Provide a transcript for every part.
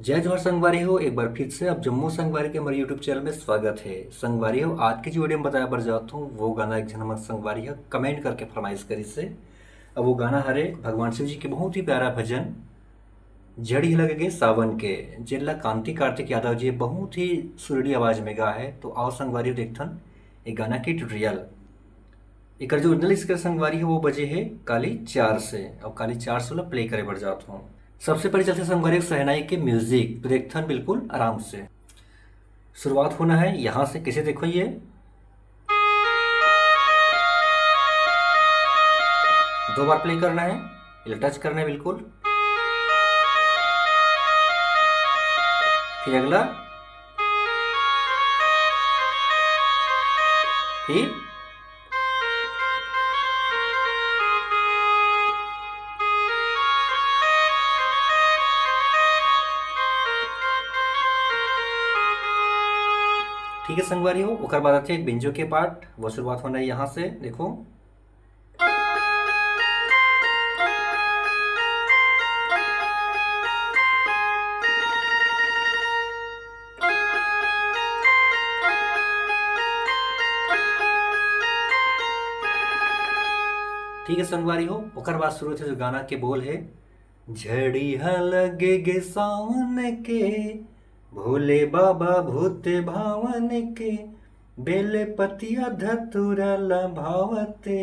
जय जोहर संगवारी हो। एक बार फिर से अब जम्मू संगवारी के हमारे यूट्यूब चैनल में स्वागत है। संगवारी हो, आज की जो वीडियो में बताया बर जाता हूँ वो गाना एक जन हमारे संगवारी है कमेंट करके फरमाइश करी से। अब वो गाना हरे भगवान शिव जी के बहुत ही प्यारा भजन जड़ी लगेगे सावन के, जिला कांति कार्तिक यादव जी बहुत ही सुरीली आवाज में गा है। तो आओ संगवारी हो देखथन एक गाना की ट्यूटोरियल। एक जो ओरिजिनल इसके संगवारी है वो बजे है काली 4 से, और काली 4 से वाला प्ले करे बढ़ जाता हूँ। सबसे पहले चलते संगवारी सहनाई के म्यूजिक तो देखथन बिल्कुल आराम से। शुरुआत होना है यहाँ से, कैसे देखो ये दो बार प्ले करना है, ये टच करना है बिल्कुल। फिर अगला, फिर ठीक है संगवारी हो। ओकर बाद आते हैं बिंजो के पार्ट, वो शुरुआत होना है यहाँ से देखो। ठीक है संगवारी हो। ओकर बाद शुरू थे जो गाना के बोल है, झड़िया लगे गे सावन के, भोले बाबा भूत भावन के, बेले पतिया धतुरा लभावते।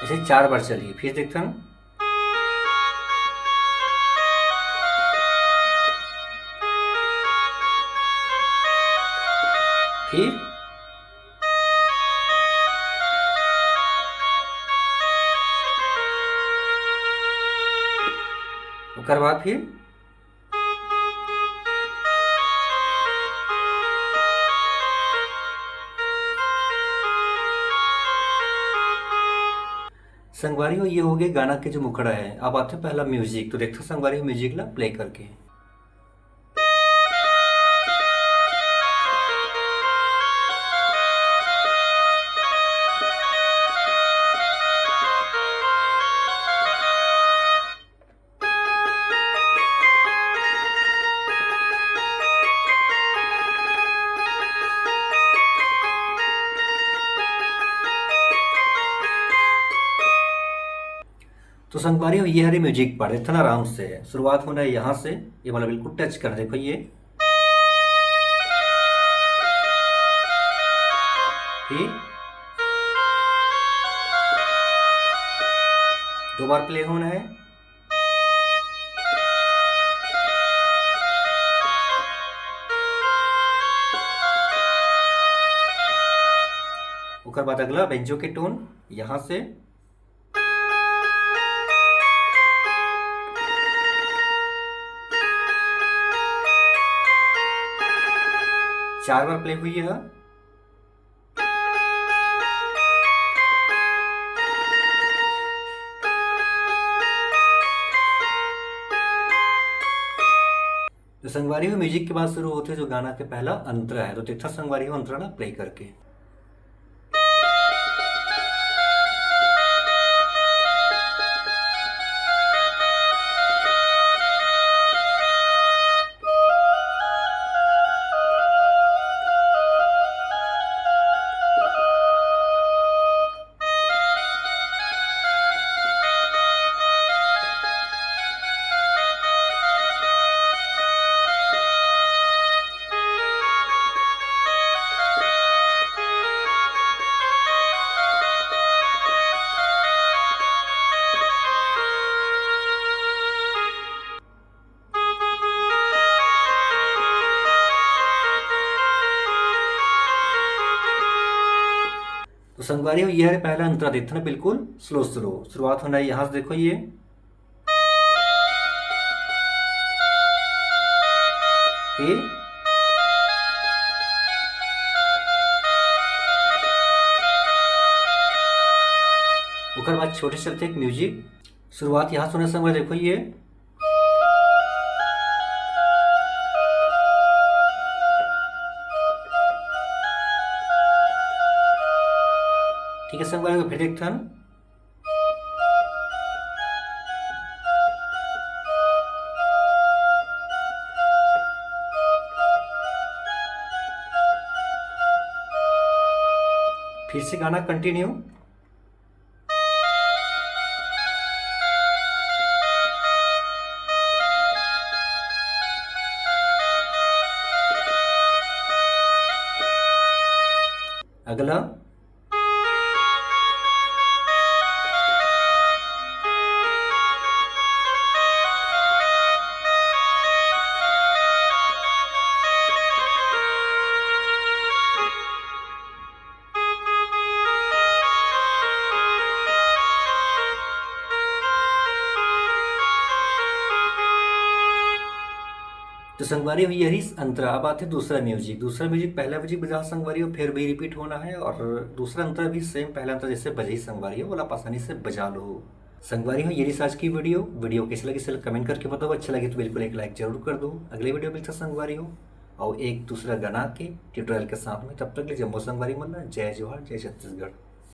ऐसे 4 बार चलिए, फिर देखते हैं। फिर ओकर बाद फिर संगवारी हो। ये हो गए गाना के जो मुखड़ा है। अब आते हैं पहला म्यूजिक, तो देखते संगवारी हो म्यूजिक ला प्ले करके। तो संगवारी हो ये हरी म्यूजिक पार्ट इतना आराम से है। शुरुआत होना है यहाँ से, ये वाला बिल्कुल टच कर देखो ये। फिर 2 बार प्ले होना है। ओकर बाद अगला बेंजो के टोन यहाँ से, चार बार प्ले हुई है। तो संगवारी हो म्यूजिक के बाद शुरू होते जो गाना के पहला अंतरा है, तो देखा संगवारी हो अंतरा ना प्ले करके। तो संगवारी हो ये है पहला अंतरा देखते ना बिल्कुल स्लो स्लो। शुरुआत होना है यहाँ से देखो ये। फिर ओकर बाद छोटे चलते एक म्यूजिक, शुरुआत यहाँ सुने संगवारी देखो ये। संगवारी को फिर एक ठन फिर से गाना कंटिन्यू। अगला तो संगवारी हो यही अंतरा। अब आते दूसरा म्यूजिक। दूसरा म्यूजिक पहला म्यूजिक बजा संगवारी हो, फिर भी रिपीट होना है और दूसरा अंतरा भी सेम पहला अंतरा जैसे बजे ही संगवारी हो, बोला आसानी से बजा लो। संगवारी हो यही आज की वीडियो कैसी लगी सिर्फ कमेंट करके बताओ। अच्छा लगे तो बिल्कुल एक लाइक जरूर कर दो। अगले वीडियो मिलता संगवारी हो और एक दूसरा गाना के ट्यूटोरियल के साथ में। तब तक के लिए जम्मू संगवारी मल्ला। जय जोहार, जय छत्तीसगढ़।